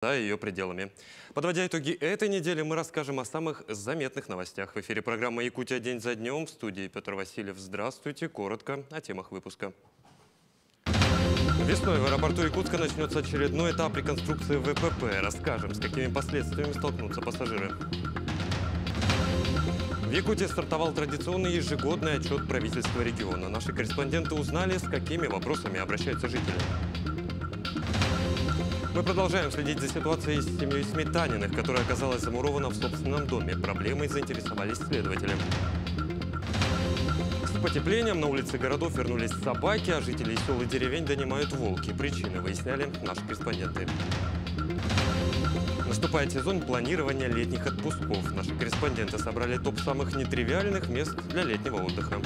за ее пределами. Подводя итоги этой недели, мы расскажем о самых заметных новостях. В эфире программа «Якутия. День за днем». В студии Петр Васильев. Здравствуйте. Коротко о темах выпуска. Весной в аэропорту Якутска начнется очередной этап реконструкции ВПП. Расскажем, с какими последствиями столкнутся пассажиры. В Якутии стартовал традиционный ежегодный отчет правительства региона. Наши корреспонденты узнали, с какими вопросами обращаются жители. Мы продолжаем следить за ситуацией с семьей Сметаниных, которая оказалась замурована в собственном доме. Проблемой заинтересовались следователи. С потеплением на улице городов вернулись собаки, а жителей сел и деревень донимают волки. Причины выясняли наши корреспонденты. Наступает сезон планирования летних отпусков. Наши корреспонденты собрали топ самых нетривиальных мест для летнего отдыха.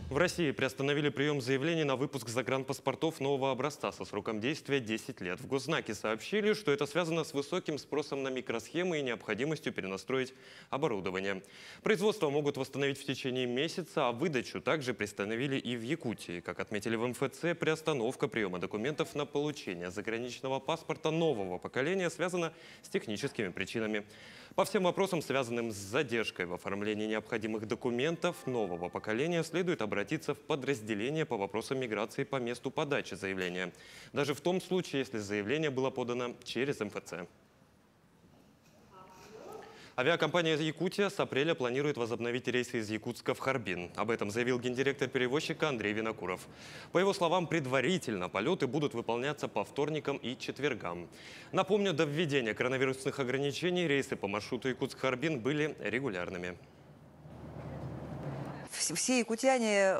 В России приостановили прием заявлений на выпуск загранпаспортов нового образца со сроком действия 10 лет. В Госзнаке сообщили, что это связано с высоким спросом на микросхемы и необходимостью перенастроить оборудование. Производство могут восстановить в течение месяца, а выдачу также приостановили и в Якутии. Как отметили в МФЦ, приостановка приема документов на получение заграничного паспорта нового поколения связана с техническими причинами. По всем вопросам, связанным с задержкой в оформлении необходимых документов нового поколения, следует обратиться в подразделение по вопросам миграции по месту подачи заявления. Даже в том случае, если заявление было подано через МФЦ. Авиакомпания «Якутия» с апреля планирует возобновить рейсы из Якутска в Харбин. Об этом заявил гендиректор перевозчика Андрей Винокуров. По его словам, предварительно полеты будут выполняться по вторникам и четвергам. Напомню, до введения коронавирусных ограничений рейсы по маршруту Якутск-Харбин были регулярными. Все якутяне,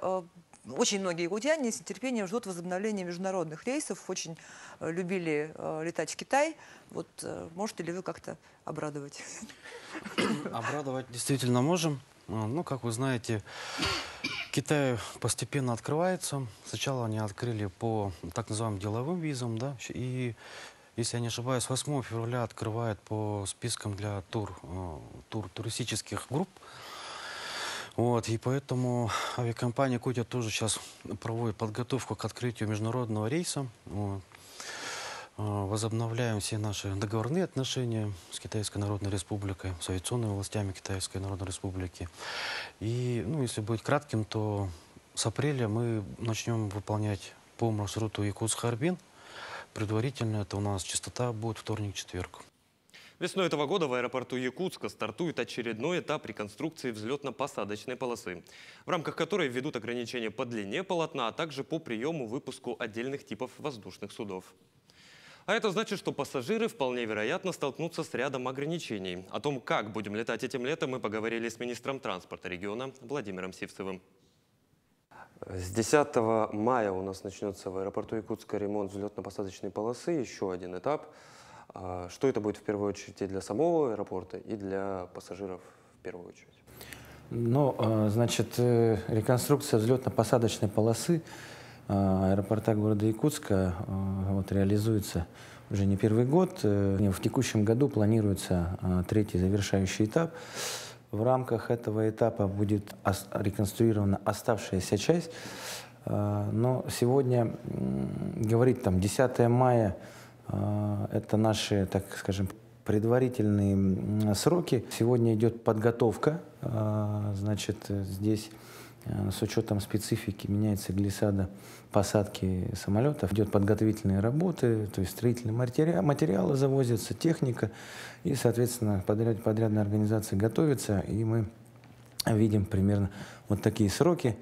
очень многие якутяне с нетерпением ждут возобновления международных рейсов. Очень любили летать в Китай. Вот можете ли вы как-то обрадовать? Обрадовать действительно можем. Ну, как вы знаете, Китай постепенно открывается. Сначала они открыли по так называемым деловым визам, да, и, если я не ошибаюсь, 8 февраля открывают по спискам для туристических групп. Вот, и поэтому авиакомпания «Якутия» тоже сейчас проводит подготовку к открытию международного рейса. Вот. Возобновляем все наши договорные отношения с Китайской Народной Республикой, с авиационными властями Китайской Народной Республики. И, ну, если быть кратким, то с апреля мы начнем выполнять по маршруту Якутск-Харбин. Предварительно это у нас частота будет вторник-четверг. Весной этого года в аэропорту Якутска стартует очередной этап реконструкции взлетно-посадочной полосы, в рамках которой введут ограничения по длине полотна, а также по приему-выпуску отдельных типов воздушных судов. А это значит, что пассажиры вполне вероятно столкнутся с рядом ограничений. О том, как будем летать этим летом, мы поговорили с министром транспорта региона Владимиром Сивцевым. С 10 мая у нас начнется в аэропорту Якутска ремонт взлетно-посадочной полосы, еще один этап. Что это будет в первую очередь и для самого аэропорта, и для пассажиров в первую очередь? Ну, значит, реконструкция взлетно-посадочной полосы аэропорта города Якутска вот, реализуется уже не первый год. В текущем году планируется третий завершающий этап. В рамках этого этапа будет реконструирована оставшаяся часть. Но сегодня говорить там 10 мая это наши, так скажем, предварительные сроки. Сегодня идет подготовка. Значит, здесь с учетом специфики меняется глиссада посадки самолетов. Идет подготовительные работы, то есть строительные материалы завозятся, техника. И, соответственно, подрядная организация готовится. И мы видим примерно вот такие сроки.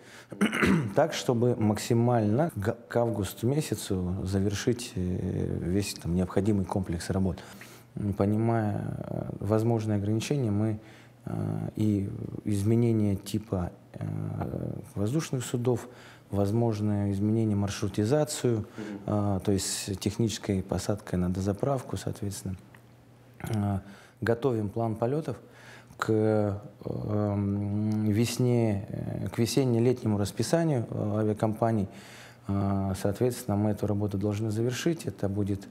Так, чтобы максимально к августу месяцу завершить весь там необходимый комплекс работ. Понимая возможные ограничения, мы и изменение типа воздушных судов, возможное изменение маршрутизацию, то есть технической посадкой на дозаправку, соответственно. Готовим план полетов к весенне-летнему расписанию авиакомпаний. Соответственно, мы эту работу должны завершить. Это будет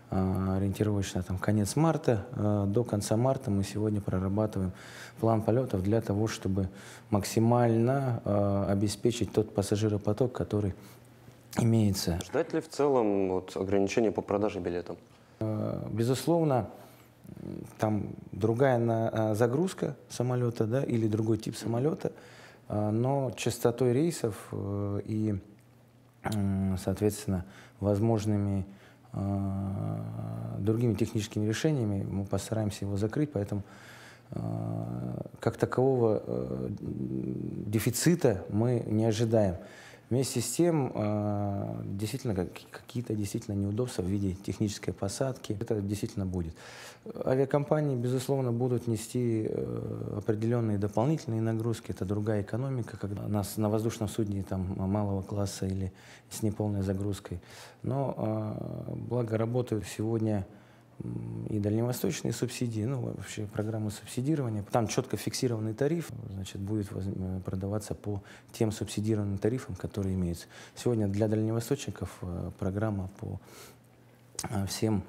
ориентировочно там, конец марта. До конца марта мы сегодня прорабатываем план полетов для того, чтобы максимально обеспечить тот пассажиропоток, который имеется. Ждать ли в целом ограничения по продаже билетов? Безусловно, там другая загрузка самолета, да, или другой тип самолета, но частотой рейсов и, соответственно, возможными другими техническими решениями мы постараемся его закрыть, поэтому как такового дефицита мы не ожидаем. Вместе с тем, действительно, какие-то действительно неудобства в виде технической посадки, это действительно будет. Авиакомпании, безусловно, будут нести определенные дополнительные нагрузки, это другая экономика, когда у нас на воздушном судне там, малого класса или с неполной загрузкой. Но благо работают сегодня и дальневосточные субсидии, ну вообще программы субсидирования. Там четко фиксированный тариф, значит, будет продаваться по тем субсидированным тарифам, которые имеются. Сегодня для дальневосточников программа по всем,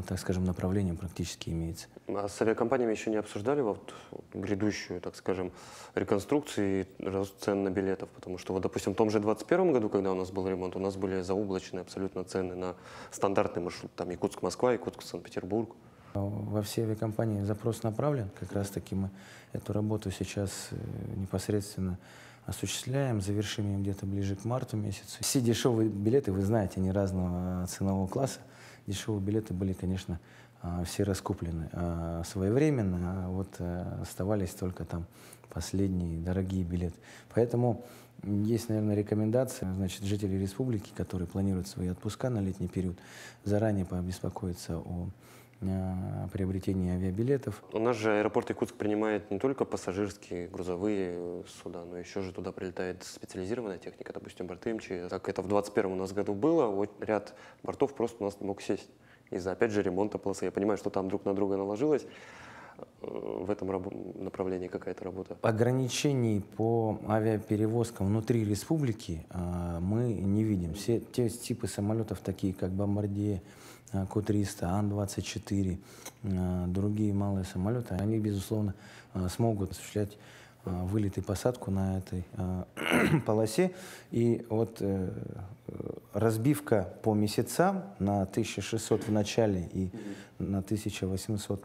так скажем, направлениям практически имеется. А с авиакомпаниями еще не обсуждали грядущую, так скажем, реконструкцию и рост цен на билетов? Потому что, допустим, в том же 2021 году, когда у нас был ремонт, у нас были заоблачные абсолютно цены на стандартный маршрут, там Якутск-Москва, Якутск-Санкт-Петербург. Во все авиакомпании запрос направлен, как раз-таки мы эту работу сейчас непосредственно осуществляем, завершим ее где-то ближе к марту месяцу. Все дешевые билеты, вы знаете, они разного ценового класса. Дешевые билеты были, конечно, все раскуплены своевременно, а вот оставались только там последние дорогие билеты. Поэтому есть, наверное, рекомендация, значит, жителей республики, которые планируют свои отпуска на летний период, заранее побеспокоиться о приобретении авиабилетов. У нас же аэропорт Якутск принимает не только пассажирские, грузовые суда, но еще же туда прилетает специализированная техника, допустим, борты МЧС. Так это в 2021 у нас году было, ряд бортов просто у нас не мог сесть из-за, опять же, ремонта полосы. Я понимаю, что там друг на друга наложилось. В этом направлении какая-то работа? Ограничений по авиаперевозкам внутри республики мы не видим. Все те типы самолетов, такие как «Бомбардье», Ку-300, Ан-24, другие малые самолеты, они, безусловно, смогут осуществлять вылет и посадку на этой полосе. И вот разбивка по месяцам на 1600 в начале и на 1800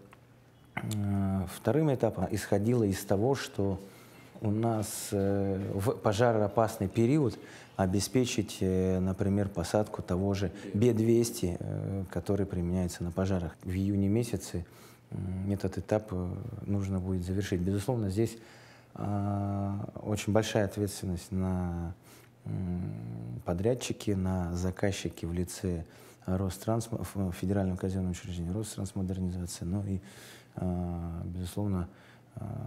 вторым этапом исходила из того, что у нас в пожароопасный период обеспечить, например, посадку того же Б-200, который применяется на пожарах. В июне месяце этот этап нужно будет завершить. Безусловно, здесь очень большая ответственность на подрядчики, на заказчики в лице Федерального казенного учреждения Ространсмодернизации, ну и, безусловно,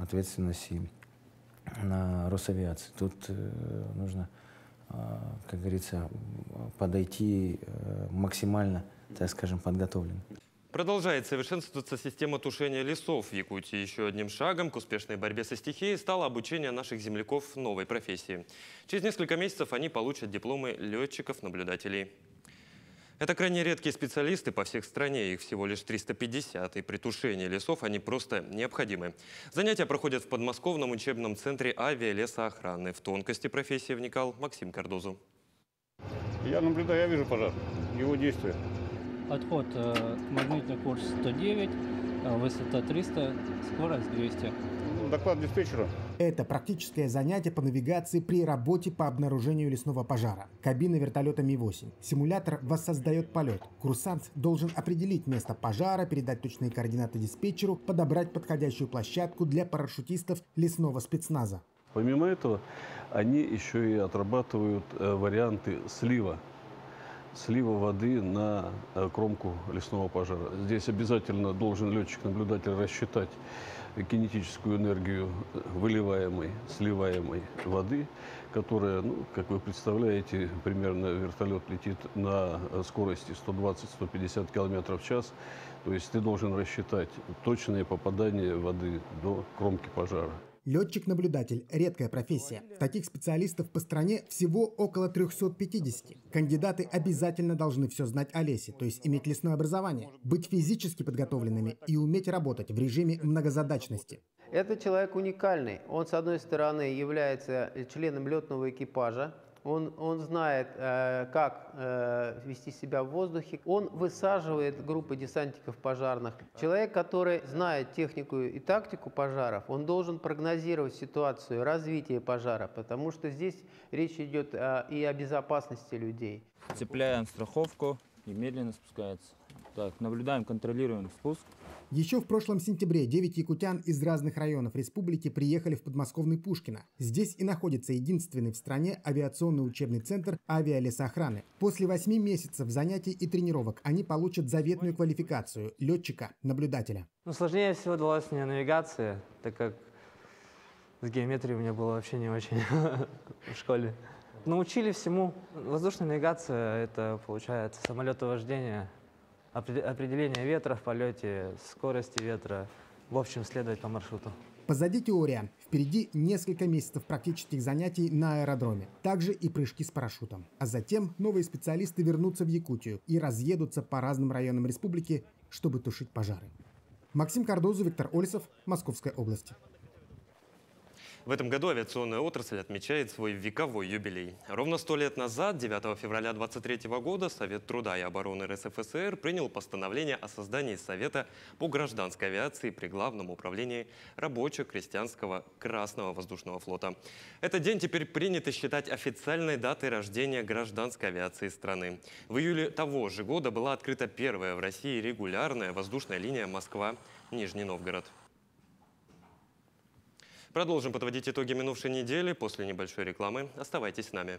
ответственность и на Росавиации. Тут нужно, как говорится, подойти максимально, так скажем, подготовленно. Продолжает совершенствоваться система тушения лесов в Якутии. Еще одним шагом к успешной борьбе со стихией стало обучение наших земляков новой профессии. Через несколько месяцев они получат дипломы летчиков-наблюдателей. Это крайне редкие специалисты по всей стране, их всего лишь 350, и при тушении лесов они просто необходимы. Занятия проходят в подмосковном учебном центре авиалесоохраны. В тонкости профессии вникал Максим Кардозу. Я наблюдаю, я вижу пожар, его действия. Отход магнитный курс 109, высота 300, скорость 200. Доклад диспетчера. Это практическое занятие по навигации при работе по обнаружению лесного пожара. Кабина вертолета Ми-8. Симулятор воссоздает полет. Курсант должен определить место пожара, передать точные координаты диспетчеру, подобрать подходящую площадку для парашютистов лесного спецназа. Помимо этого, они еще и отрабатывают варианты слива воды на кромку лесного пожара. Здесь обязательно должен летчик-наблюдатель рассчитать кинетическую энергию выливаемой, сливаемой воды, которая, как вы представляете, примерно вертолет летит на скорости 120-150 км в час. То есть ты должен рассчитать точное попадание воды до кромки пожара. Летчик-наблюдатель – редкая профессия. Таких специалистов по стране всего около 350. Кандидаты обязательно должны все знать о лесе, то есть иметь лесное образование, быть физически подготовленными и уметь работать в режиме многозадачности. Этот человек уникальный. Он, с одной стороны, является членом летного экипажа, он знает, как вести себя в воздухе. Он высаживает группы десантников пожарных. Человек, который знает технику и тактику пожаров, он должен прогнозировать ситуацию развития пожара, потому что здесь речь идет и о безопасности людей. Цепляем страховку и медленно спускается. Так, наблюдаем, контролируем спуск. Еще в прошлом сентябре 9 якутян из разных районов республики приехали в подмосковный Пушкино. Здесь и находится единственный в стране авиационный учебный центр авиалесоохраны. После 8 месяцев занятий и тренировок они получат заветную квалификацию летчика-наблюдателя. Сложнее всего далась мне навигация, так как с геометрией у меня было вообще не очень в школе. Научили всему. Воздушная навигация – это, получается, самолетовождение, определение ветра в полете, скорости ветра, в общем, следовать по маршруту. Позади теория. Впереди несколько месяцев практических занятий на аэродроме. Также и прыжки с парашютом. А затем новые специалисты вернутся в Якутию и разъедутся по разным районам республики, чтобы тушить пожары. Максим Кардозу, Виктор Олесов, Московская область. В этом году авиационная отрасль отмечает свой вековой юбилей. Ровно 100 лет назад, 9 февраля 2023 года, Совет труда и обороны РСФСР принял постановление о создании Совета по гражданской авиации при Главном управлении рабоче-крестьянского Красного воздушного флота. Этот день теперь принято считать официальной датой рождения гражданской авиации страны. В июле того же года была открыта первая в России регулярная воздушная линия Москва-Нижний Новгород. Продолжим подводить итоги минувшей недели после небольшой рекламы. Оставайтесь с нами.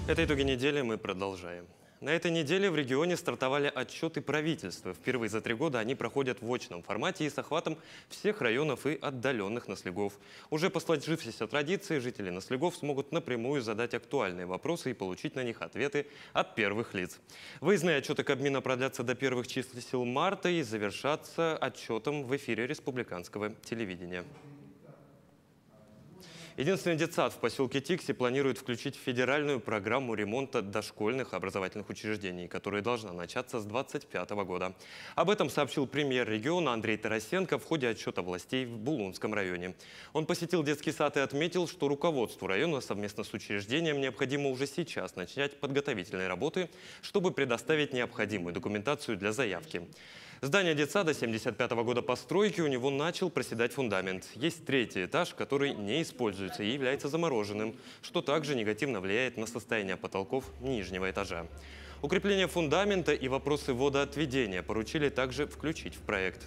Это итоги недели, мы продолжаем. На этой неделе в регионе стартовали отчеты правительства. Впервые за 3 года они проходят в очном формате и с охватом всех районов и отдаленных наследгов. Уже по сложившейся традиции жители наследгов смогут напрямую задать актуальные вопросы и получить на них ответы от первых лиц. Выездные отчеты Кабмина продлятся до первых чисел марта и завершатся отчетом в эфире республиканского телевидения. Единственный детсад в поселке Тикси планирует включить в федеральную программу ремонта дошкольных образовательных учреждений, которая должна начаться с 2025 года. Об этом сообщил премьер региона Андрей Тарасенко в ходе отчета властей в Булунском районе. Он посетил детский сад и отметил, что руководству района совместно с учреждением необходимо уже сейчас начать подготовительные работы, чтобы предоставить необходимую документацию для заявки. Здание детсада 1975 года постройки, у него начал проседать фундамент. Есть 3-й этаж, который не используется и является замороженным, что также негативно влияет на состояние потолков нижнего этажа. Укрепление фундамента и вопросы водоотведения поручили также включить в проект.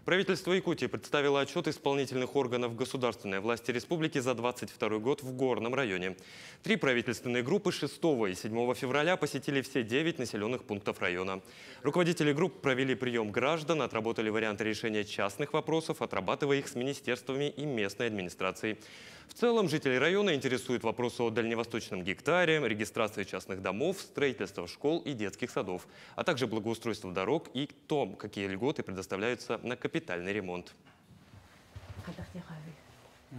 Правительство Якутии представило отчет исполнительных органов государственной власти республики за 2022 год в Горном районе. 3 правительственные группы 6 и 7 февраля посетили все 9 населенных пунктов района. Руководители групп провели прием граждан, отработали варианты решения частных вопросов, отрабатывая их с министерствами и местной администрацией. В целом жителей района интересуют вопросы о дальневосточном гектаре, регистрации частных домов, строительства школ и детских садов, а также благоустройство дорог и том, какие льготы предоставляются на капитальный ремонт.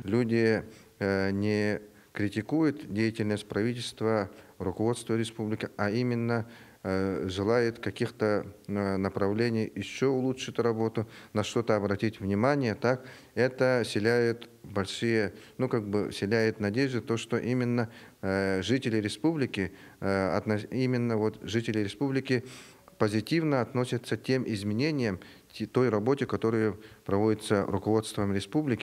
Люди не критикуют деятельность правительства, руководства республики, а именно желает каких-то направлений еще улучшить работу, на что-то обратить внимание, так, это вселяет большие, вселяет надежды, то, что именно жители республики, жители республики позитивно относятся к тем изменениям, той работе, которая проводится руководством республики.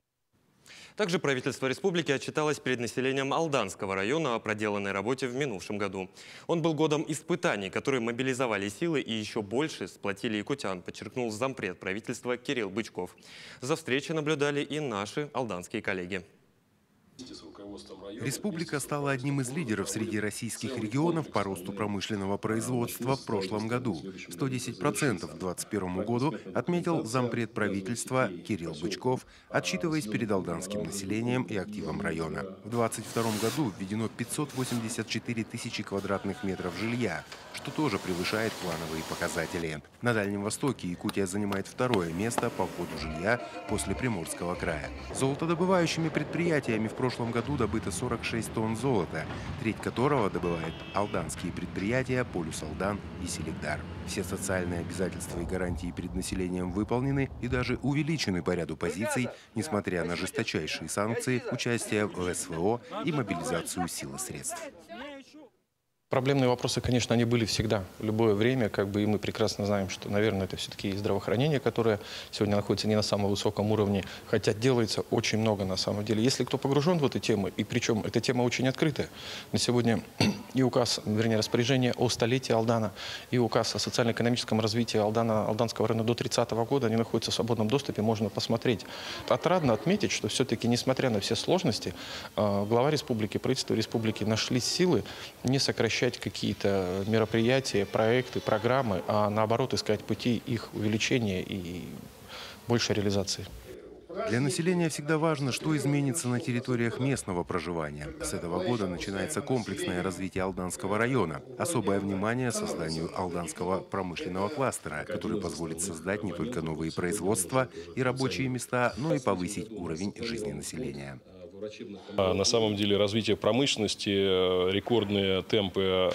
Также правительство республики отчиталось перед населением Алданского района о проделанной работе в минувшем году. Он был годом испытаний, которые мобилизовали силы и еще больше сплотили якутян, подчеркнул зампред правительства Кирилл Бычков. За встречей наблюдали и наши алданские коллеги. С Республика стала одним из лидеров среди российских регионов по росту промышленного производства в прошлом году. 110% к 2021 году отметил зампред правительства Кирилл Бычков, отчитываясь перед алданским населением и активом района. В 2022 году введено 584 тысячи квадратных метров жилья, что тоже превышает плановые показатели. На Дальнем Востоке Якутия занимает второе место по вводу жилья после Приморского края. Золотодобывающими предприятиями в прошлом году добыто 46 тонн золота, треть которого добывают алданские предприятия «Полюс Алдан» и «Селигдар». Все социальные обязательства и гарантии перед населением выполнены и даже увеличены по ряду позиций, несмотря на жесточайшие санкции, участие в СВО и мобилизацию сил и средств. Проблемные вопросы, конечно, они были всегда, в любое время, и мы прекрасно знаем, что, наверное, это все-таки здравоохранение, которое сегодня находится не на самом высоком уровне, хотя делается очень много на самом деле. Если кто погружен в эту тему, и причем эта тема очень открытая, на сегодня и указ, вернее, распоряжение о столетии Алдана, и указ о социально-экономическом развитии Алданского района до 30-го года, они находятся в свободном доступе, можно посмотреть. Отрадно отметить, что все-таки, несмотря на все сложности, глава республики, правительство республики нашли силы не сокращать какие-то мероприятия, проекты, программы, а наоборот искать пути их увеличения и большей реализации. Для населения всегда важно, что изменится на территориях местного проживания. С этого года начинается комплексное развитие Алданского района. Особое внимание созданию Алданского промышленного кластера, который позволит создать не только новые производства и рабочие места, но и повысить уровень жизни населения. На самом деле развитие промышленности, рекордные темпы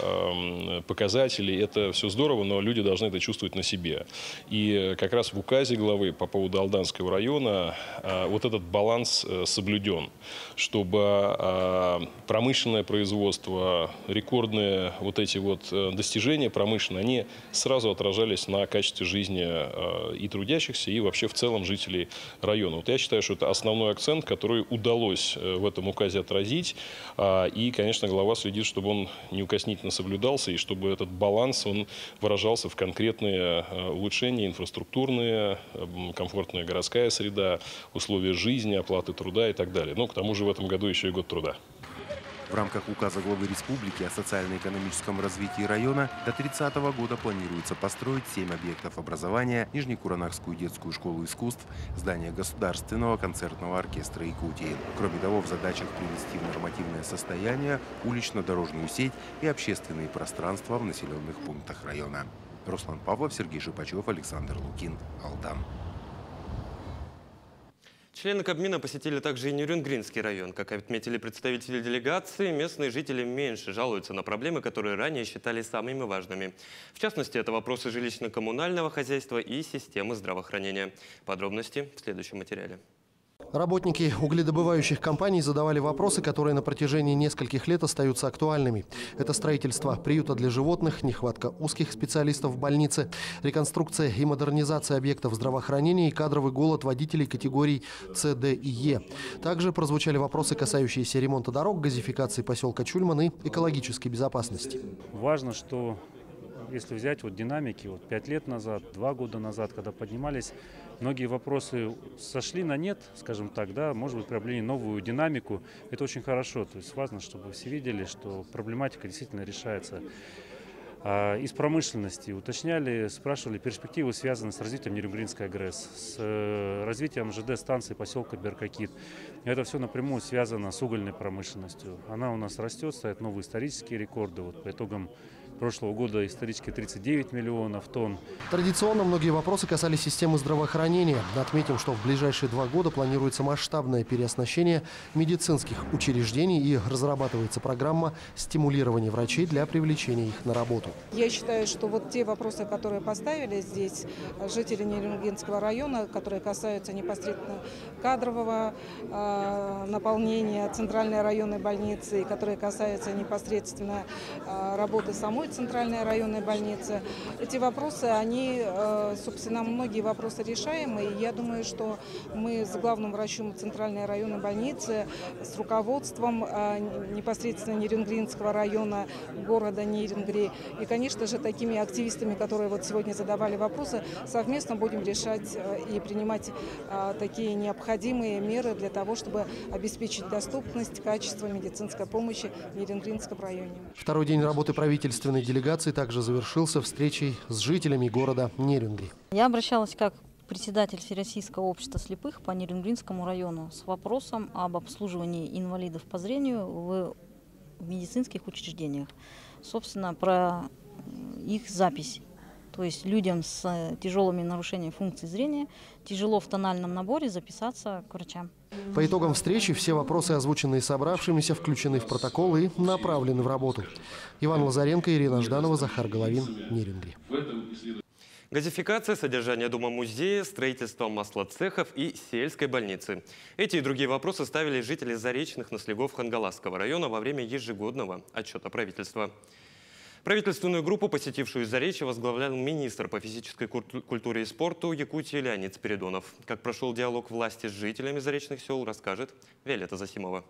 показателей – это все здорово, но люди должны это чувствовать на себе. И как раз в указе главы по поводу Алданского района вот этот баланс соблюден, чтобы промышленное производство, рекордные вот эти вот достижения промышленные, они сразу отражались на качестве жизни и трудящихся, и вообще в целом жителей района. Вот я считаю, что это основной акцент, который удалось в этом указе отразить. И, конечно, глава следит, чтобы он неукоснительно соблюдался, и чтобы этот баланс он выражался в конкретные улучшения инфраструктурные, комфортная городская среда, условия жизни, оплаты труда и так далее. Ну, к тому же в этом году еще и год труда. В рамках указа главы республики о социально-экономическом развитии района до 30-го года планируется построить 7 объектов образования, Нижнекуранакскую детскую школу искусств, здание Государственного концертного оркестра Якутии. Кроме того, в задачах привести в нормативное состояние улично-дорожную сеть и общественные пространства в населенных пунктах района. Руслан Павлов, Сергей Шипачев, Александр Лукин, Алдан. Члены Кабмина посетили также и Нюрюнгринский район. Как отметили представители делегации, местные жители меньше жалуются на проблемы, которые ранее считали самыми важными. В частности, это вопросы жилищно-коммунального хозяйства и системы здравоохранения. Подробности в следующем материале. Работники угледобывающих компаний задавали вопросы, которые на протяжении нескольких лет остаются актуальными. Это строительство приюта для животных, нехватка узких специалистов в больнице, реконструкция и модернизация объектов здравоохранения и кадровый голод водителей категорий С, Д и Е. Также прозвучали вопросы, касающиеся ремонта дорог, газификации поселка Чульман и экологической безопасности. Важно, что если взять динамики, 5 лет назад, 2 года назад, когда поднимались, многие вопросы сошли на нет, скажем так, да, может быть, приобрели новую динамику. Это очень хорошо. То есть важно, чтобы все видели, что проблематика действительно решается. Из промышленности уточняли, спрашивали перспективы, связанные с развитием Нюрюнгринской ГРЭС, с развитием ЖД-станции поселка Беркакит. Это все напрямую связано с угольной промышленностью. Она у нас растет, ставит новые исторические рекорды. По итогам прошлого года исторически 39 миллионов тонн. Традиционно многие вопросы касались системы здравоохранения. Отметим, что в ближайшие 2 года планируется масштабное переоснащение медицинских учреждений и разрабатывается программа стимулирования врачей для привлечения их на работу. Я считаю, что те вопросы, которые поставили здесь жители Нюрюнгринского района, которые касаются непосредственно кадрового наполнения центральной районной больницы, и которые касаются непосредственно работы самой одной центральной районной больнице. Эти вопросы, они, собственно, многие вопросы решаемые. Я думаю, что мы с главным врачом центральной районной больницы, с руководством непосредственно Нерюнгринского района города Нерюнгри и, конечно же, такими активистами, которые вот сегодня задавали вопросы, совместно будем решать и принимать такие необходимые меры для того, чтобы обеспечить доступность, качество медицинской помощи в Нерюнгринском районе. Второй день работы правительственной делегации также завершился встречей с жителями города Нерюнгри. Я обращалась как председатель Всероссийского общества слепых по Нерюнгринскому району с вопросом об обслуживании инвалидов по зрению в медицинских учреждениях. Собственно, про их запись. То есть людям с тяжелыми нарушениями функций зрения тяжело в тональном наборе записаться к врачам. По итогам встречи все вопросы, озвученные собравшимися, включены в протокол и направлены в работу. Иван Лазаренко, Ирина Жданова, Захар Головин, Нерюнгри. Газификация, содержание дома-музея, строительство маслоцехов и сельской больницы. Эти и другие вопросы ставили жители Заречных наслегов Хангаласского района во время ежегодного отчета правительства. Правительственную группу, посетившую Заречье, возглавлял министр по физической культуре и спорту Якутии Леонид Спиридонов. Как прошел диалог власти с жителями заречных сел, расскажет Виолетта Засимова.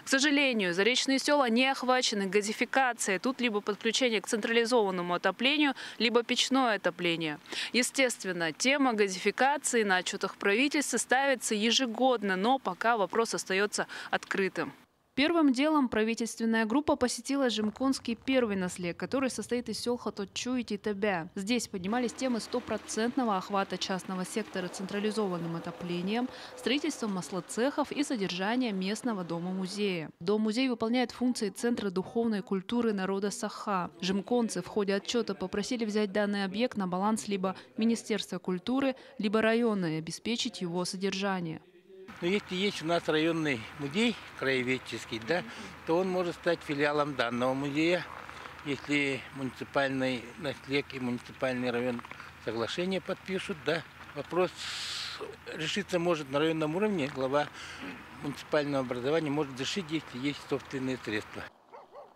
К сожалению, заречные села не охвачены газификацией. Тут либо подключение к централизованному отоплению, либо печное отопление. Естественно, тема газификации на отчетах правительства ставится ежегодно, но пока вопрос остается открытым. Первым делом правительственная группа посетила Жемконский первый наслег, который состоит из сел Хатотчу и Титабя. Здесь поднимались темы стопроцентного охвата частного сектора централизованным отоплением, строительством маслоцехов и содержания местного дома-музея. Дом-музей выполняет функции Центра духовной культуры народа Саха. Жемконцы в ходе отчета попросили взять данный объект на баланс либо Министерства культуры, либо района и обеспечить его содержание. Но если есть у нас районный музей краеведческий, да, то он может стать филиалом данного музея, если муниципальный наслег и муниципальный район соглашение подпишут. Да. Вопрос решиться может на районном уровне. Глава муниципального образования может решить, если есть собственные средства.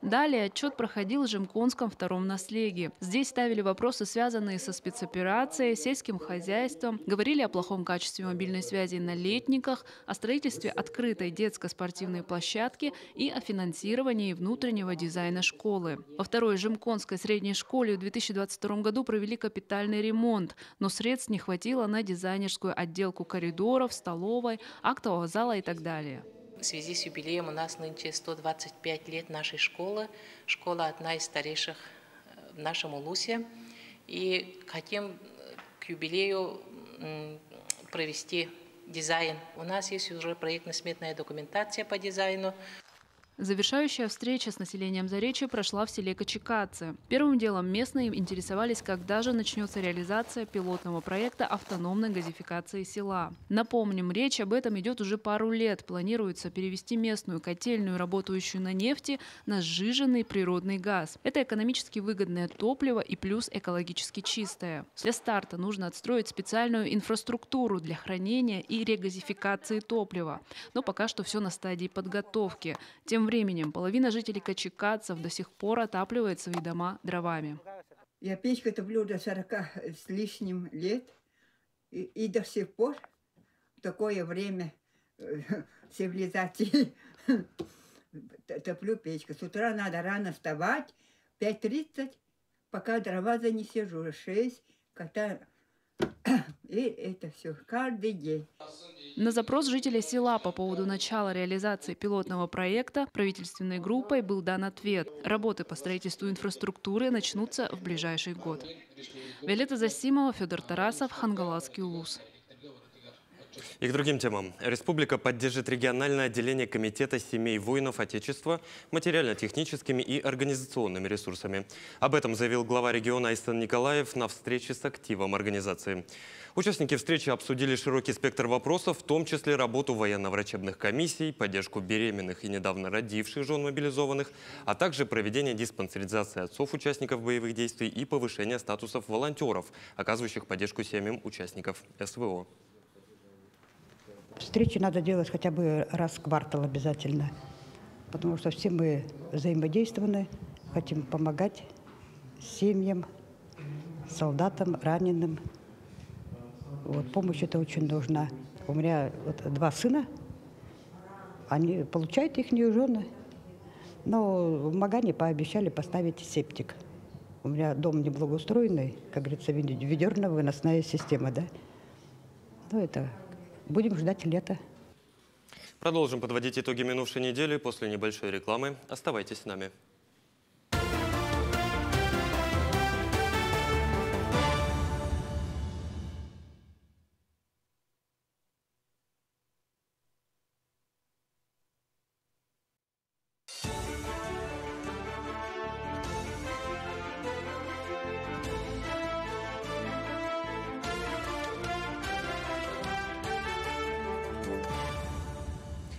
Далее отчет проходил в Жемконском втором наслеге. Здесь ставили вопросы, связанные со спецоперацией, сельским хозяйством, говорили о плохом качестве мобильной связи на летниках, о строительстве открытой детско-спортивной площадки и о финансировании внутреннего дизайна школы. Во второй Жемконской средней школе в 2022 году провели капитальный ремонт, но средств не хватило на дизайнерскую отделку коридоров, столовой, актового зала и так далее. В связи с юбилеем у нас нынче 125 лет нашей школы. Школа одна из старейших в нашем Улусе. И хотим к юбилею провести дизайн. У нас есть уже проектно-сметная документация по дизайну. Завершающая встреча с населением Заречья прошла в селе Кочекадзе. Первым делом местные интересовались, когда же начнется реализация пилотного проекта автономной газификации села. Напомним, речь об этом идет уже пару лет. Планируется перевести местную котельную, работающую на нефти, на сжиженный природный газ. Это экономически выгодное топливо и плюс экологически чистое. Для старта нужно отстроить специальную инфраструктуру для хранения и регазификации топлива. Но пока что все на стадии подготовки. Тем временем половина жителей Кочекадцев до сих пор отапливает свои дома дровами. Я печку топлю до 40 с лишним лет. И до сих пор в такое время цивилизации топлю печку. С утра надо рано вставать, 5:30, пока дрова занесешь, уже 6, когда... И это все каждый день. На запрос жителей села по поводу начала реализации пилотного проекта правительственной группой был дан ответ. Работы по строительству инфраструктуры начнутся в ближайший год. Виолетта Засимова, Федор Тарасов, Хангаласский улус. И к другим темам. Республика поддержит региональное отделение Комитета семей воинов Отечества материально-техническими и организационными ресурсами. Об этом заявил глава региона Айсан Николаев на встрече с активом организации. Участники встречи обсудили широкий спектр вопросов, в том числе работу военно-врачебных комиссий, поддержку беременных и недавно родивших жен мобилизованных, а также проведение диспансеризации отцов участников боевых действий и повышение статусов волонтеров, оказывающих поддержку семьям участников СВО. Встречи надо делать хотя бы раз в квартал обязательно, потому что все мы взаимодействованы, хотим помогать семьям, солдатам, раненым. Вот, помощь это очень нужна. У меня вот 2 сына, они получают их жены, но в Магане пообещали поставить септик. У меня дом неблагоустроенный, как говорится, ведерно-выносная система, да. Ну это, будем ждать лета. Продолжим подводить итоги минувшей недели после небольшой рекламы. Оставайтесь с нами.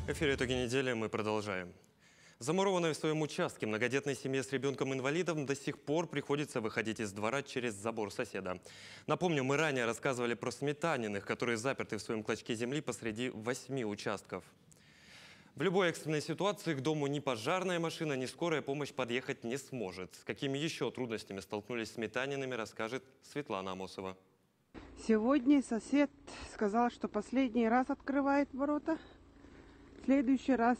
В эфире «Итоги недели» мы продолжаем. Замурованной в своем участке многодетной семье с ребенком-инвалидом до сих пор приходится выходить из двора через забор соседа. Напомню, мы ранее рассказывали про Сметаниных, которые заперты в своем клочке земли посреди 8 участков. В любой экстренной ситуации к дому ни пожарная машина, ни скорая помощь подъехать не сможет. С какими еще трудностями столкнулись Сметанинами, расскажет Светлана Амосова. Сегодня сосед сказал, что последний раз открывает ворота. В следующий раз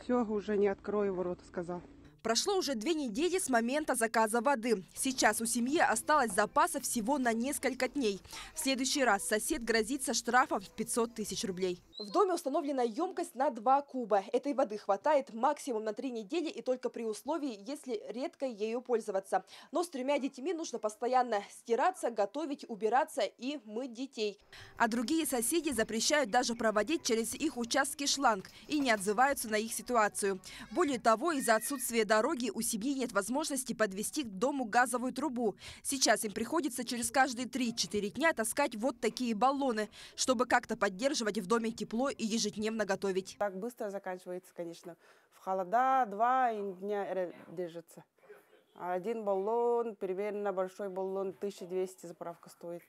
все, уже не открою ворота, сказал. Прошло уже 2 недели с момента заказа воды. Сейчас у семьи осталось запаса всего на несколько дней. В следующий раз сосед грозится штрафом в 500 тысяч рублей. В доме установлена емкость на 2 куба. Этой воды хватает максимум на 3 недели и только при условии, если редко ею пользоваться. Но с 3 детьми нужно постоянно стираться, готовить, убираться и мыть детей. А другие соседи запрещают даже проводить через их участки шланг и не отзываются на их ситуацию. Более того, из-за отсутствия дороги у семьи нет возможности подвести к дому газовую трубу. Сейчас им приходится через каждые 3-4 дня таскать вот такие баллоны, чтобы как-то поддерживать в доме тепло и ежедневно готовить. Так быстро заканчивается, конечно. В холода 2 дня держится. 1 баллон, примерно большой баллон, 1200 заправка стоит.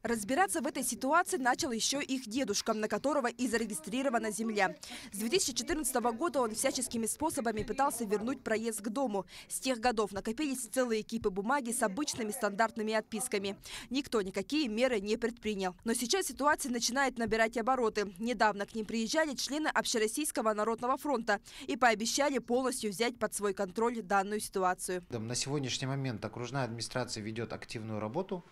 Разбираться в этой ситуации начал еще их дедушка, на которого и зарегистрирована земля. С 2014 года он всяческими способами пытался вернуть проезд к дому. С тех годов накопились целые кипы бумаги с обычными стандартными отписками. Никто никакие меры не предпринял. Но сейчас ситуация начинает набирать обороты. Недавно к ним приезжали члены Общероссийского народного фронта и пообещали полностью взять под свой контроль данную ситуацию. На сегодняшний момент окружная администрация ведет активную работу.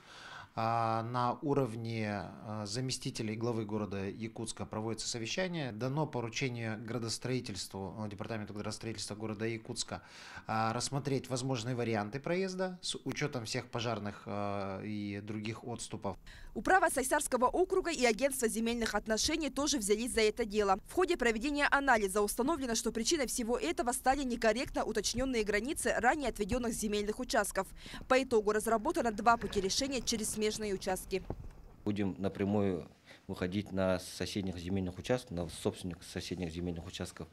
На уровне заместителей главы города Якутска проводится совещание. Дано поручение градостроительству, департаменту градостроительства города Якутска рассмотреть возможные варианты проезда с учетом всех пожарных и других отступов. Управа Сайсарского округа и агентство земельных отношений тоже взялись за это дело. В ходе проведения анализа установлено, что причиной всего этого стали некорректно уточненные границы ранее отведенных земельных участков. По итогу разработано 2 пути решения через смежные участки. Будем напрямую выходить на соседних земельных участков, на собственников соседних земельных участков,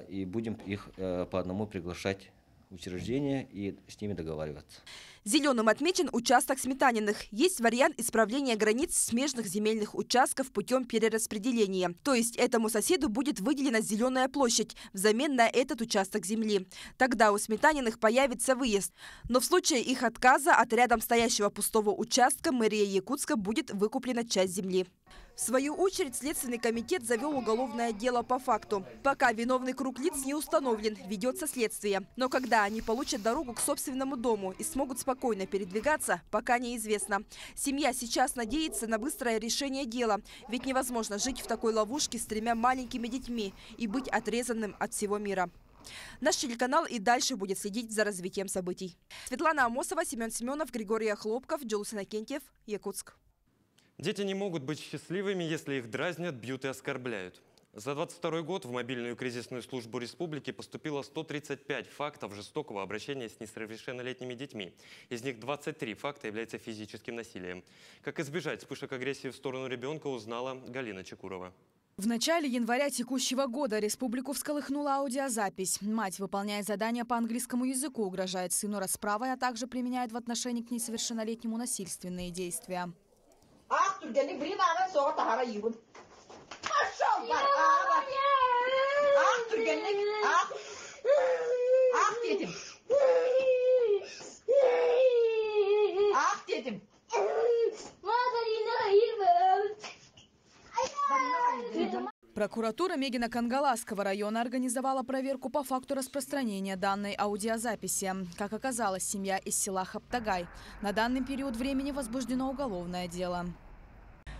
и будем их по одному приглашать в учреждения и с ними договариваться. Зеленым отмечен участок Сметаниных. Есть вариант исправления границ смежных земельных участков путем перераспределения. То есть этому соседу будет выделена зеленая площадь взамен на этот участок земли. Тогда у Сметаниных появится выезд. Но в случае их отказа от рядом стоящего пустого участка мэрия Якутска будет выкуплена часть земли. В свою очередь, Следственный комитет завел уголовное дело по факту. Пока виновный круг лиц не установлен, ведется следствие. Но когда они получат дорогу к собственному дому и смогут спокойно передвигаться, пока неизвестно. Семья сейчас надеется на быстрое решение дела. Ведь невозможно жить в такой ловушке с 3 маленькими детьми и быть отрезанным от всего мира. Наш телеканал и дальше будет следить за развитием событий. Светлана Амосова, Семен Семенов, Григорий Хлопков, Джулус Иннокентьев, Якутск. Дети не могут быть счастливыми, если их дразнят, бьют и оскорбляют. За 2022 год в мобильную кризисную службу республики поступило 135 фактов жестокого обращения с несовершеннолетними детьми. Из них 23 факта являются физическим насилием. Как избежать вспышек агрессии в сторону ребенка, узнала Галина Чекурова. В начале января текущего года республику всколыхнула аудиозапись. Мать, выполняя задания по английскому языку, угрожает сыну расправой, а также применяет в отношении к несовершеннолетнему насильственные действия. Прокуратура Мегино-Кангаласского района организовала проверку по факту распространения данной аудиозаписи. Как оказалось, семья из села Хаптагай. На данный период времени возбуждено уголовное дело.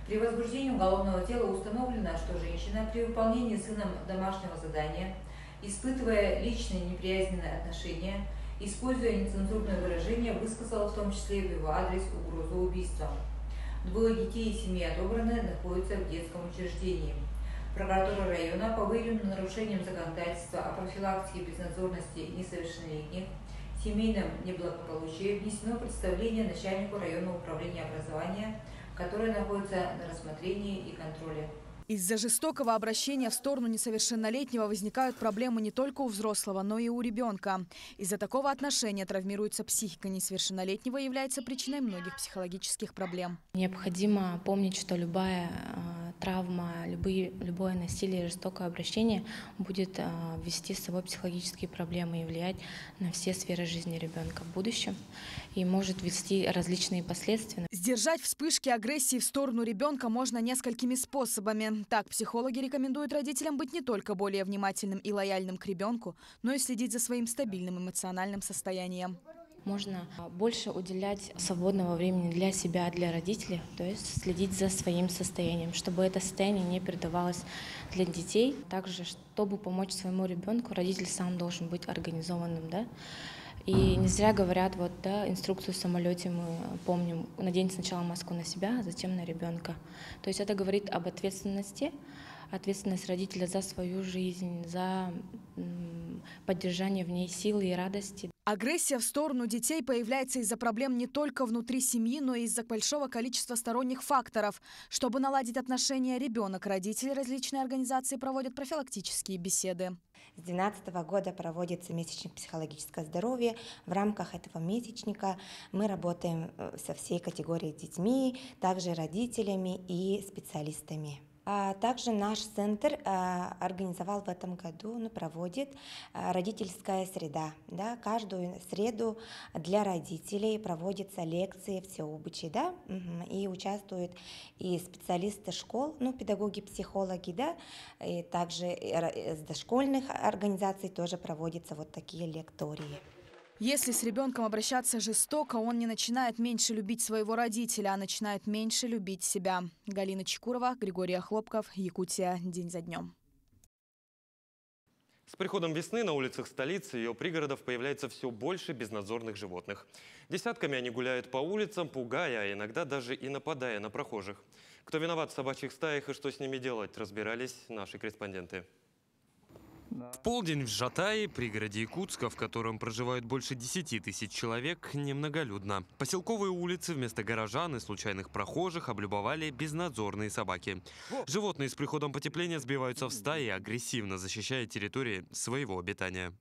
При возбуждении уголовного дела установлено, что женщина при выполнении сыном домашнего задания, испытывая личные неприязненные отношения, используя нецензурное выражение, высказала в том числе и в его адрес угрозу убийства. Двое детей из семьи отобраны, находятся в детском учреждении. Прокуратура района по выявленным нарушениям законодательства о профилактике безнадзорности несовершеннолетних, семейном неблагополучии внесено представление начальнику районного управления образования, которое находится на рассмотрении и контроле. Из-за жестокого обращения в сторону несовершеннолетнего возникают проблемы не только у взрослого, но и у ребенка. Из-за такого отношения травмируется психика несовершеннолетнего и является причиной многих психологических проблем. Необходимо помнить, что любая травма, любое насилие, жестокое обращение будет вести с собой психологические проблемы и влиять на все сферы жизни ребенка в будущем и может вести различные последствия. Сдержать вспышки агрессии в сторону ребенка можно несколькими способами. Так, психологи рекомендуют родителям быть не только более внимательным и лояльным к ребенку, но и следить за своим стабильным эмоциональным состоянием. Можно больше уделять свободного времени для себя, для родителей, то есть следить за своим состоянием, чтобы это состояние не передавалось для детей. Также, чтобы помочь своему ребенку, родитель сам должен быть организованным, да? И не зря говорят, инструкцию в самолете мы помним, наденьте сначала маску на себя, а затем на ребенка. То есть это говорит об ответственности, ответственность родителя за свою жизнь, за поддержание в ней силы и радости. Агрессия в сторону детей появляется из-за проблем не только внутри семьи, но и из-за большого количества сторонних факторов. Чтобы наладить отношения ребенок-родитель, различные организации проводят профилактические беседы. С 2012 года проводится месячник психологического здоровья. В рамках этого месячника мы работаем со всей категорией детьми, также родителями и специалистами. А также наш центр организовал в этом году, проводит родительская среда. Да? Каждую среду для родителей проводятся лекции, всеобучие, да? И участвуют и специалисты школ, педагоги, психологи, да? И также из дошкольных организаций тоже проводятся такие лектории. Если с ребенком обращаться жестоко, он не начинает меньше любить своего родителя, а начинает меньше любить себя. Галина Чекурова, Григорий Хлопков, Якутия. День за днем. С приходом весны на улицах столицы и ее пригородов появляется все больше безнадзорных животных. Десятками они гуляют по улицам, пугая, а иногда даже и нападая на прохожих. Кто виноват в собачьих стаях и что с ними делать, разбирались наши корреспонденты. В полдень в Жатае, пригороде Якутска, в котором проживают больше 10 тысяч человек, немноголюдно. Поселковые улицы вместо горожан и случайных прохожих облюбовали безнадзорные собаки. Животные с приходом потепления сбиваются в стаи, агрессивно защищая территории своего обитания.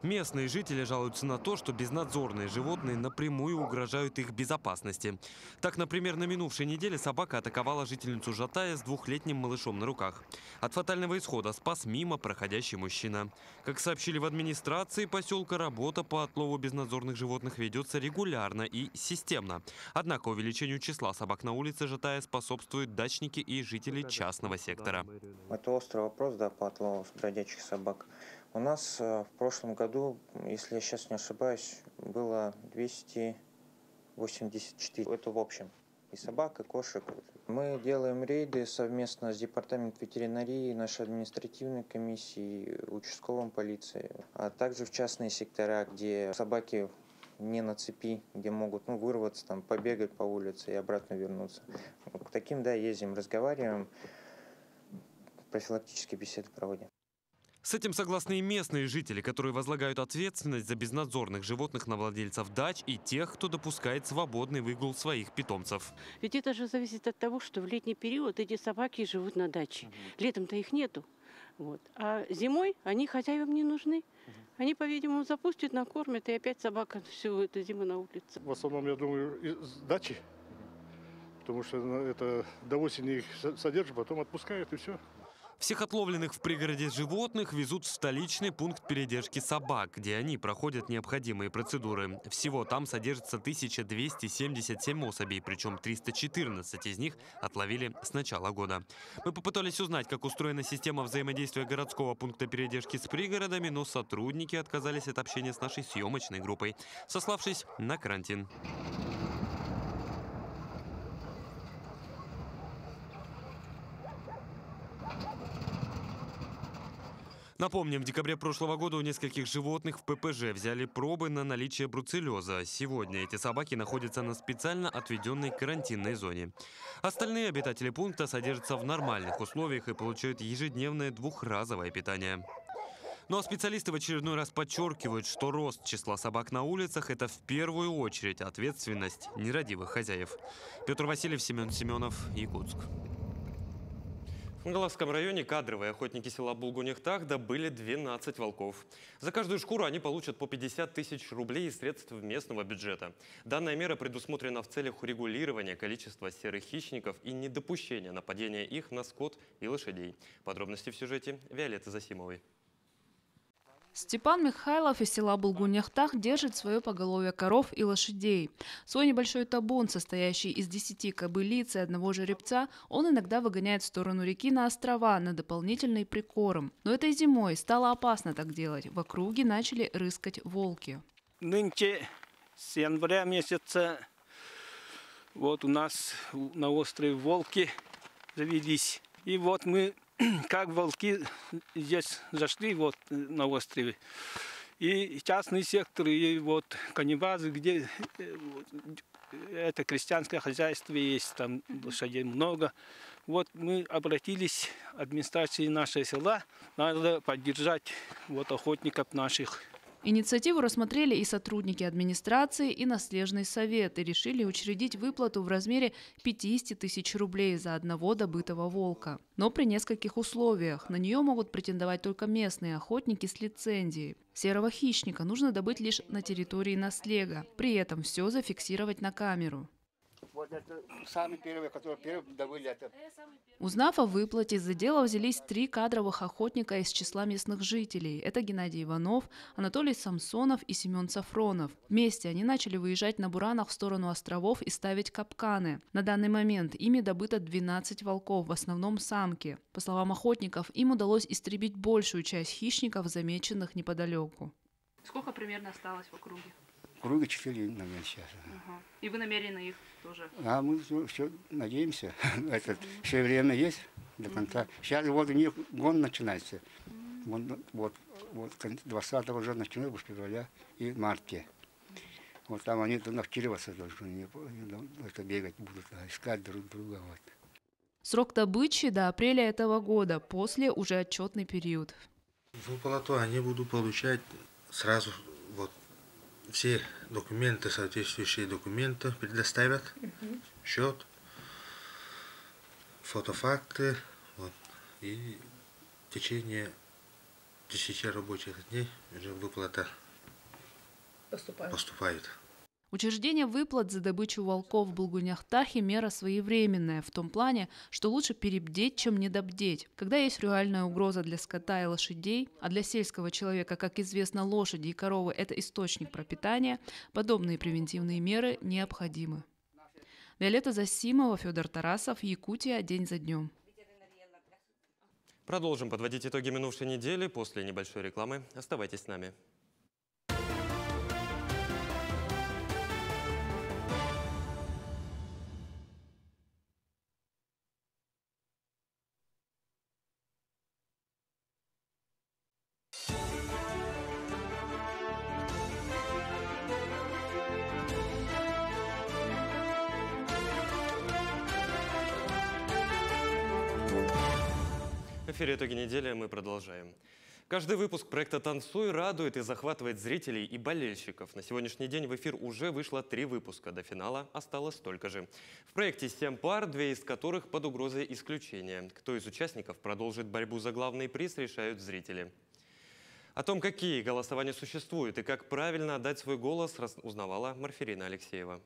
Местные жители жалуются на то, что безнадзорные животные напрямую угрожают их безопасности. Так, например, на минувшей неделе собака атаковала жительницу Жатая с 2-летним малышом на руках. От фатального исхода спас мимо проходящий мужчина. Как сообщили в администрации поселка, работа по отлову безнадзорных животных ведется регулярно и системно. Однако увеличению числа собак на улице Жатая способствуют дачники и жители частного сектора. Это острый вопрос, по отлову бродячих собак. У нас в прошлом году, если я сейчас не ошибаюсь, было 284. Это в общем. И собак, и кошек. Мы делаем рейды совместно с департаментом ветеринарии, нашей административной комиссией, участковым полицией, а также в частные сектора, где собаки не на цепи, где могут вырваться, побегать по улице и обратно вернуться. К таким, ездим, разговариваем, профилактические беседы проводим. С этим согласны и местные жители, которые возлагают ответственность за безнадзорных животных на владельцев дач и тех, кто допускает свободный выгул своих питомцев. Ведь это же зависит от того, что в летний период эти собаки живут на даче. Летом-то их нету. А зимой они хозяевам не нужны. Они, по-видимому, запустят, накормят, и опять собака всю эту зиму на улице. В основном, я думаю, из дачи. Потому что это до осени их содержат, потом отпускают и все. Всех отловленных в пригороде животных везут в столичный пункт передержки собак, где они проходят необходимые процедуры. Всего там содержится 1277 особей, причем 314 из них отловили с начала года. Мы попытались узнать, как устроена система взаимодействия городского пункта передержки с пригородами, но сотрудники отказались от общения с нашей съемочной группой, сославшись на карантин. Напомним, в декабре прошлого года у нескольких животных в ППЖ взяли пробы на наличие бруцеллеза. Сегодня эти собаки находятся на специально отведенной карантинной зоне. Остальные обитатели пункта содержатся в нормальных условиях и получают ежедневное двухразовое питание. Ну а специалисты в очередной раз подчеркивают, что рост числа собак на улицах – это в первую очередь ответственность нерадивых хозяев. Петр Васильев, Семен Семенов, Якутск. В Галасском районе кадровые охотники села Булгунехтах добыли 12 волков. За каждую шкуру они получат по 50 тысяч рублей из средств местного бюджета. Данная мера предусмотрена в целях урегулирования количества серых хищников и недопущения нападения их на скот и лошадей. Подробности в сюжете Виолетты Засимовой. Степан Михайлов из села Булгунехтах держит свое поголовье коров и лошадей. Свой небольшой табун, состоящий из 10 кобылиц и одного жеребца, он иногда выгоняет в сторону реки на острова на дополнительный прикорм. Но этой зимой стало опасно так делать. В округе начали рыскать волки. Нынче с января месяца вот у нас на острове волки завелись. И вот мы как волки здесь зашли вот на острове. И частный сектор, и вот каннибазы, где это крестьянское хозяйство есть, там лошадей много. Вот мы обратились к администрации нашего села, надо поддержать вот охотников наших. Инициативу рассмотрели и сотрудники администрации, и наследный совет, и решили учредить выплату в размере 50 тысяч рублей за одного добытого волка. Но при нескольких условиях. На нее могут претендовать только местные охотники с лицензией. Серого хищника нужно добыть лишь на территории наслега. При этом все зафиксировать на камеру. Вот это самые первые, которые первые добыли это. Узнав о выплате, за дело взялись 3 кадровых охотника из числа местных жителей. Это Геннадий Иванов, Анатолий Самсонов и Семен Сафронов. Вместе они начали выезжать на буранах в сторону островов и ставить капканы. На данный момент ими добыто 12 волков, в основном самки. По словам охотников, им удалось истребить большую часть хищников, замеченных неподалеку. Сколько примерно осталось в округе? Круга 4, наверное, сейчас. Ага. И вы намерены их тоже? А мы все надеемся. Это все время есть до конца. Сейчас вот у них гон начинается. Вот 20 уже начинают, с февраля и марте. Вот там они навчиваться должны, это бегать будут, искать друг друга. Вот. Срок добычи до апреля этого года, после уже отчетный период. Выплату они будут получать сразу вот. Все документы, соответствующие документы предоставят, счет, фотофакты, вот, и в течение 10 рабочих дней уже выплата поступает. Учреждение выплат за добычу волков в Булгунехтахе – мера своевременная, в том плане, что лучше перебдеть, чем недобдеть. Когда есть реальная угроза для скота и лошадей, а для сельского человека, как известно, лошади и коровы – это источник пропитания, подобные превентивные меры необходимы. Виолетта Засимова, Федор Тарасов, Якутия. День за днем. Продолжим подводить итоги минувшей недели после небольшой рекламы. Оставайтесь с нами. В эфире «Итоги недели» мы продолжаем. Каждый выпуск проекта «Танцуй» радует и захватывает зрителей и болельщиков. На сегодняшний день в эфир уже вышло 3 выпуска. До финала осталось столько же. В проекте 7 пар, 2 из которых под угрозой исключения. Кто из участников продолжит борьбу за главный приз, решают зрители. О том, какие голосования существуют и как правильно отдать свой голос, узнавала Марфирина Алексеева.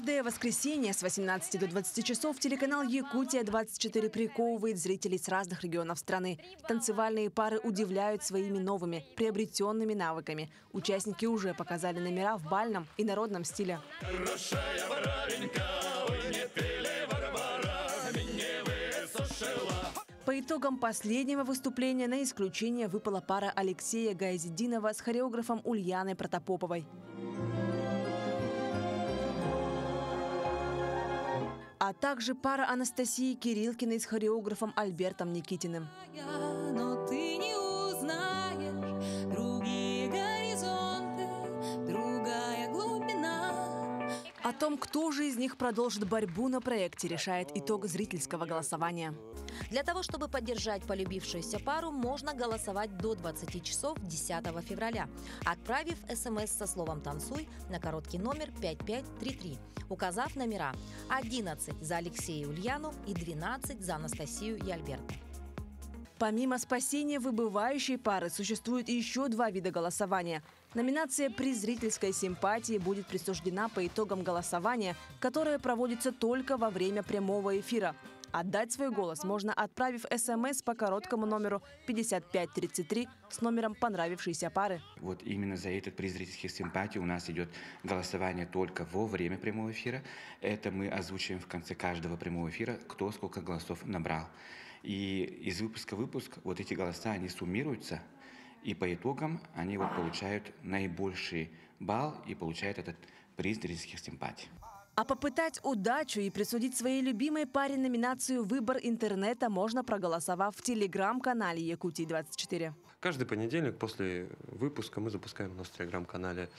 Каждое воскресенье с 18 до 20 часов телеканал «Якутия-24» приковывает зрителей с разных регионов страны. Танцевальные пары удивляют своими новыми, приобретенными навыками. Участники уже показали номера в бальном и народном стиле. По итогам последнего выступления на исключение выпала пара Алексея Гайзидинова с хореографом Ульяной Протопоповой. А также пара Анастасии Кирилкиной с хореографом Альбертом Никитиным. Но ты не узнаешь другие горизонты, другая глубина. О том, кто же из них продолжит борьбу на проекте, решает итог зрительского голосования. Для того, чтобы поддержать полюбившуюся пару, можно голосовать до 20 часов 10 февраля, отправив СМС со словом «Танцуй» на короткий номер 5533, указав номера 11 за Алексея и Ульяну и 12 за Анастасию и Альберта. Помимо спасения выбывающей пары, существует еще два вида голосования. Номинация «Приз зрительской симпатии» будет присуждена по итогам голосования, которое проводится только во время прямого эфира. Отдать свой голос можно, отправив СМС по короткому номеру 5533 с номером понравившейся пары. Вот именно за этот приз зрительских симпатий у нас идет голосование только во время прямого эфира. Это мы озвучиваем в конце каждого прямого эфира, кто сколько голосов набрал. И из выпуска в выпуск вот эти голоса, они суммируются, и по итогам они вот получают наибольший балл и получают этот приз зрительских симпатий. А попытать удачу и присудить своей любимой паре номинацию «Выбор интернета» можно, проголосовав в телеграм-канале «Якутии-24». Каждый понедельник после выпуска мы запускаем у нас в телеграм-канале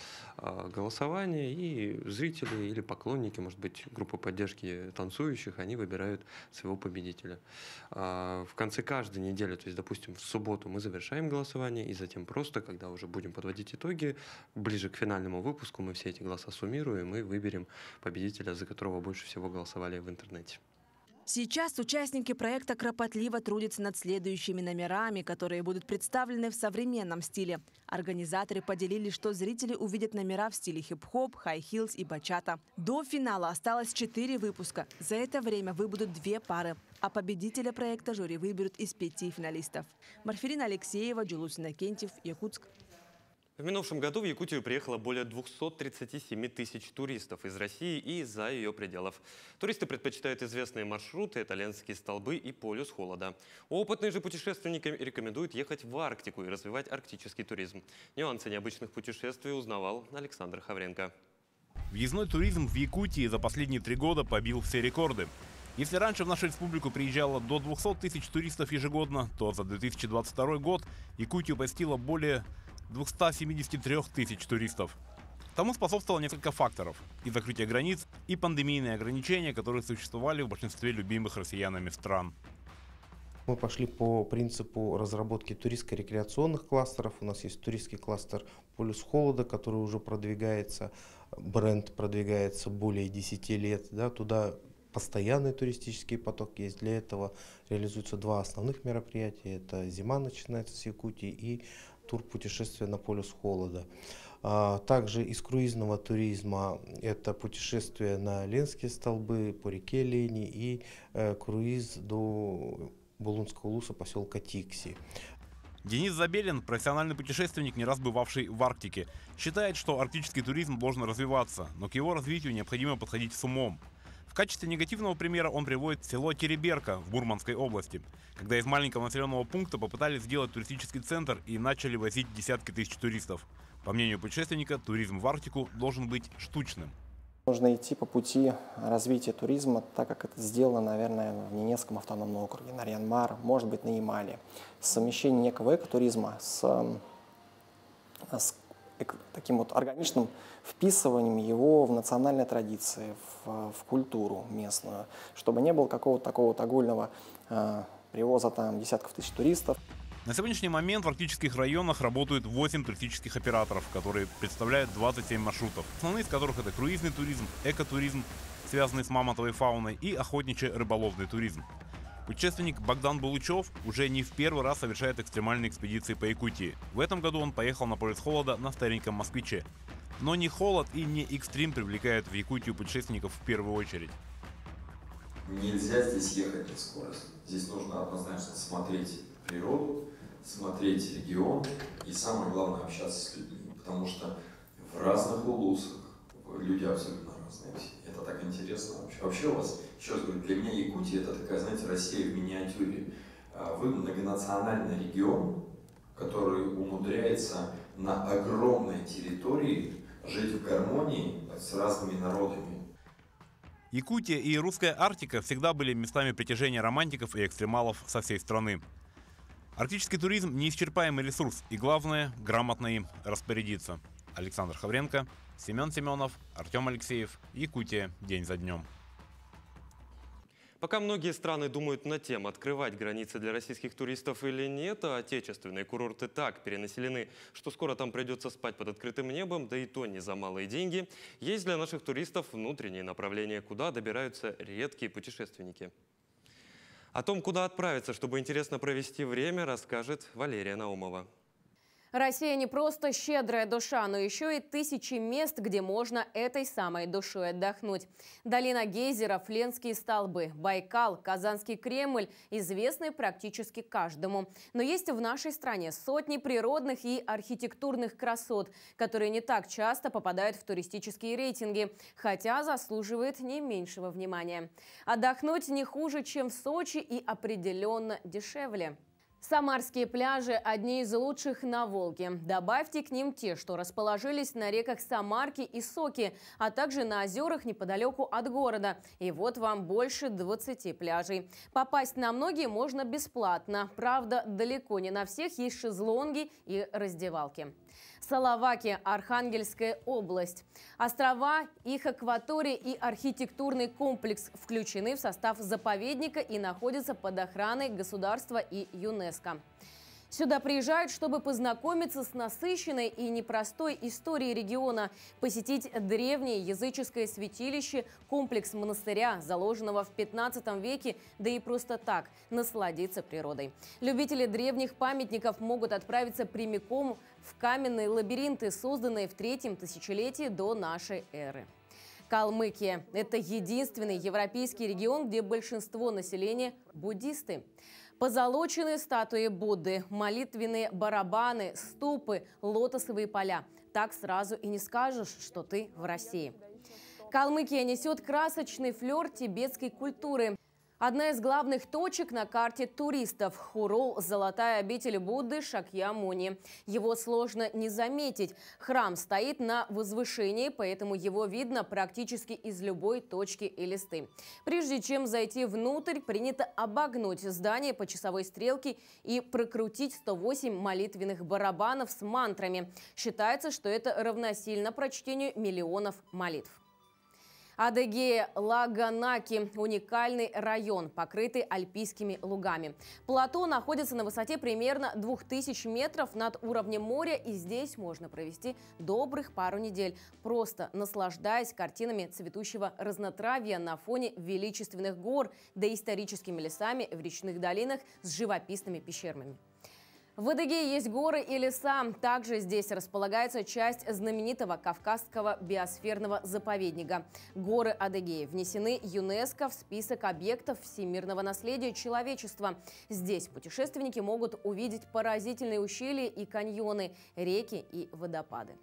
голосование, и зрители или поклонники, может быть, группа поддержки танцующих, они выбирают своего победителя. В конце каждой недели, то есть, допустим, в субботу мы завершаем голосование, и затем просто, когда уже будем подводить итоги, ближе к финальному выпуску мы все эти голоса суммируем и выберем победителя, за которого больше всего голосовали в интернете. Сейчас участники проекта кропотливо трудятся над следующими номерами, которые будут представлены в современном стиле. Организаторы поделились, что зрители увидят номера в стиле хип-хоп, хай-хилс и бачата. До финала осталось 4 выпуска. За это время выбудут 2 пары. А победителя проекта жюри выберут из 5 финалистов. Марферина Алексеева, Джулус Иннокентьев, Якутск. В минувшем году в Якутию приехало более 237 тысяч туристов из России и из-за ее пределов. Туристы предпочитают известные маршруты, это Ленские столбы и полюс холода. Опытные же путешественники рекомендуют ехать в Арктику и развивать арктический туризм. Нюансы необычных путешествий узнавал Александр Хавренко. Въездной туризм в Якутии за последние 3 года побил все рекорды. Если раньше в нашу республику приезжало до 200 тысяч туристов ежегодно, то за 2022 год Якутию посетило более 273 тысяч туристов. Тому способствовало несколько факторов: и закрытие границ, и пандемийные ограничения, которые существовали в большинстве любимых россиянами стран. Мы пошли по принципу разработки туристско-рекреационных кластеров. У нас есть туристский кластер «Полюс холода», который уже продвигается, бренд продвигается более 10 лет. Да, туда постоянный туристический поток есть. Для этого реализуются 2 основных мероприятия. Это зима начинается с Якутии и тур путешествия на полюс холода. Также из круизного туризма это путешествие на Ленские столбы по реке Лени и круиз до Булунского улуса, поселка Тикси. Денис Забелин, профессиональный путешественник, не раз бывавший в Арктике, считает, что арктический туризм должен развиваться, но к его развитию необходимо подходить с умом. В качестве негативного примера он приводит село Тереберка в Мурманской области, когда из маленького населенного пункта попытались сделать туристический центр и начали возить десятки тысяч туристов. По мнению путешественника, туризм в Арктику должен быть штучным. Нужно идти по пути развития туризма, так как это сделано, наверное, в Ненецком автономном округе, Нарьян-Мар, может быть, на Ямале. Совмещение некого экотуризма с таким вот органичным вписыванием его в национальные традиции, в культуру местную, чтобы не было какого-то такого вот огульного привоза там десятков тысяч туристов. На сегодняшний момент в арктических районах работают 8 туристических операторов, которые представляют 27 маршрутов, основные из которых это круизный туризм, экотуризм, связанный с мамонтовой фауной, и охотничьо-рыболовный туризм. Путешественник Богдан Булычев уже не в первый раз совершает экстремальные экспедиции по Якутии. В этом году он поехал на полюс холода на стареньком москвиче. Но не холод и не экстрим привлекают в Якутию путешественников в первую очередь. Нельзя здесь ехать на скорость. Здесь нужно однозначно смотреть природу, смотреть регион и самое главное общаться с людьми. Потому что в разных улусах люди абсолютно разные. Это так интересно вообще. Вообще у вас, еще раз говорю, для меня Якутия это такая, знаете, Россия в миниатюре. Вы многонациональный регион, который умудряется на огромной территории жить в гармонии с разными народами. Якутия и русская Арктика всегда были местами притяжения романтиков и экстремалов со всей страны. Арктический туризм – неисчерпаемый ресурс, и главное – грамотно им распорядиться. Александр Хавренко, Семен Семенов, Артем Алексеев. Якутия. День за днем. Пока многие страны думают над тем, открывать границы для российских туристов или нет, а отечественные курорты так перенаселены, что скоро там придется спать под открытым небом, да и то не за малые деньги, есть для наших туристов внутренние направления, куда добираются редкие путешественники. О том, куда отправиться, чтобы интересно провести время, расскажет Валерия Наумова. Россия не просто щедрая душа, но еще и тысячи мест, где можно этой самой душой отдохнуть. Долина гейзеров, Ленские столбы, Байкал, Казанский Кремль известны практически каждому. Но есть в нашей стране сотни природных и архитектурных красот, которые не так часто попадают в туристические рейтинги, хотя заслуживают не меньшего внимания. Отдохнуть не хуже, чем в Сочи, и определенно дешевле. Самарские пляжи – одни из лучших на Волге. Добавьте к ним те, что расположились на реках Самарки и Соки, а также на озерах неподалеку от города. И вот вам больше 20 пляжей. Попасть на многие можно бесплатно. Правда, далеко не на всех есть шезлонги и раздевалки. Салаваки, Архангельская область. Острова, их акватория и архитектурный комплекс включены в состав заповедника и находятся под охраной государства и ЮНЕСКО. Сюда приезжают, чтобы познакомиться с насыщенной и непростой историей региона, посетить древнее языческое святилище, комплекс монастыря, заложенного в 15 веке, да и просто так насладиться природой. Любители древних памятников могут отправиться прямиком в каменные лабиринты, созданные в 3-м тысячелетии до нашей эры. Калмыкия – это единственный европейский регион, где большинство населения – буддисты. Позолоченные статуи Будды, молитвенные барабаны, ступы, лотосовые поля. Так сразу и не скажешь, что ты в России. Калмыкия несет красочный флер тибетской культуры. Одна из главных точек на карте туристов – Хурул, золотая обитель Будды Шакьямуни. Его сложно не заметить. Храм стоит на возвышении, поэтому его видно практически из любой точки и листы. Прежде чем зайти внутрь, принято обогнуть здание по часовой стрелке и прокрутить 108 молитвенных барабанов с мантрами. Считается, что это равносильно прочтению миллионов молитв. Адыгея, Лаганаки – уникальный район, покрытый альпийскими лугами. Плато находится на высоте примерно 2000 метров над уровнем моря, и здесь можно провести добрых пару недель, просто наслаждаясь картинами цветущего разнотравья на фоне величественных гор, да историческими лесами в речных долинах с живописными пещерами. В Адыгее есть горы и леса. Также здесь располагается часть знаменитого Кавказского биосферного заповедника. Горы Адыгеи внесены ЮНЕСКО в список объектов всемирного наследия человечества. Здесь путешественники могут увидеть поразительные ущелья и каньоны, реки и водопады.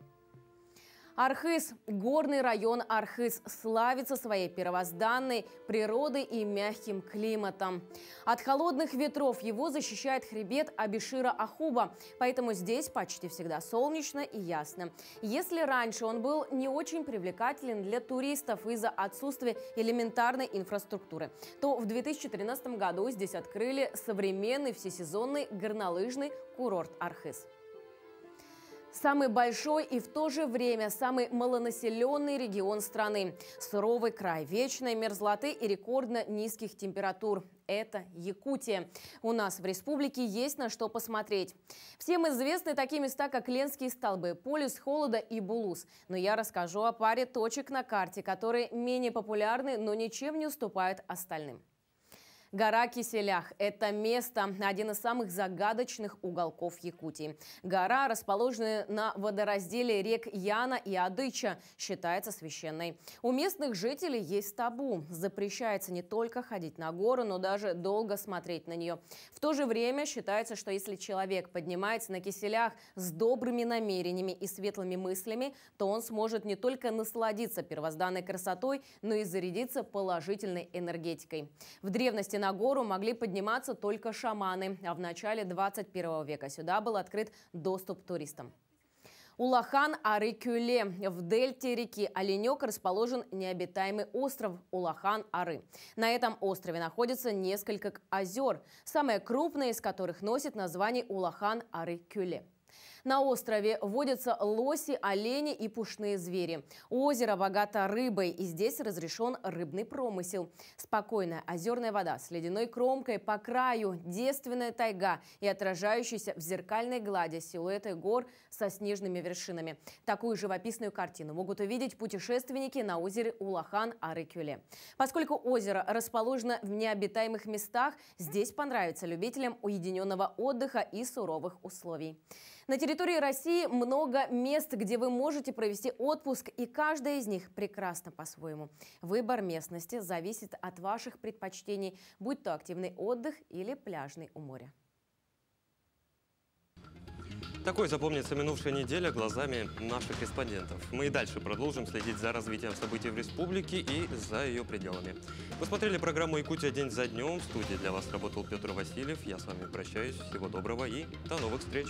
Архыз, горный район Архыз, славится своей первозданной природой и мягким климатом. От холодных ветров его защищает хребет Абишира-Ахуба, поэтому здесь почти всегда солнечно и ясно. Если раньше он был не очень привлекателен для туристов из-за отсутствия элементарной инфраструктуры, то в 2013 году здесь открыли современный всесезонный горнолыжный курорт Архыз. Самый большой и в то же время самый малонаселенный регион страны. Суровый край вечной мерзлоты и рекордно низких температур. Это Якутия. У нас в республике есть на что посмотреть. Всем известны такие места, как Ленские столбы, полюс холода и Булус. Но я расскажу о паре точек на карте, которые менее популярны, но ничем не уступают остальным. Гора Киселях – это место, один из самых загадочных уголков Якутии. Гора, расположенная на водоразделе рек Яна и Адыча, считается священной. У местных жителей есть табу. Запрещается не только ходить на гору, но даже долго смотреть на нее. В то же время считается, что если человек поднимается на Киселях с добрыми намерениями и светлыми мыслями, то он сможет не только насладиться первозданной красотой, но и зарядиться положительной энергетикой. В древности на гору могли подниматься только шаманы, а в начале 21 века сюда был открыт доступ туристам. Улахан-Ары-Кюле. В дельте реки Оленек расположен необитаемый остров Улахан-Ары. На этом острове находится несколько озер, самое крупное из которых носит название Улахан-Ары-Кюле. На острове водятся лоси, олени и пушные звери. Озеро богато рыбой, и здесь разрешен рыбный промысел. Спокойная озерная вода с ледяной кромкой по краю, девственная тайга и отражающиеся в зеркальной глади силуэты гор со снежными вершинами. Такую живописную картину могут увидеть путешественники на озере Улахан-Ары-Кюле. Поскольку озеро расположено в необитаемых местах, здесь понравится любителям уединенного отдыха и суровых условий. На территории России много мест, где вы можете провести отпуск, и каждая из них прекрасна по-своему. Выбор местности зависит от ваших предпочтений, будь то активный отдых или пляжный у моря. Такой запомнится минувшая неделя глазами наших корреспондентов. Мы и дальше продолжим следить за развитием событий в республике и за ее пределами. Вы смотрели программу «Якутия. День за днем». В студии для вас работал Петр Васильев. Я с вами прощаюсь. Всего доброго и до новых встреч.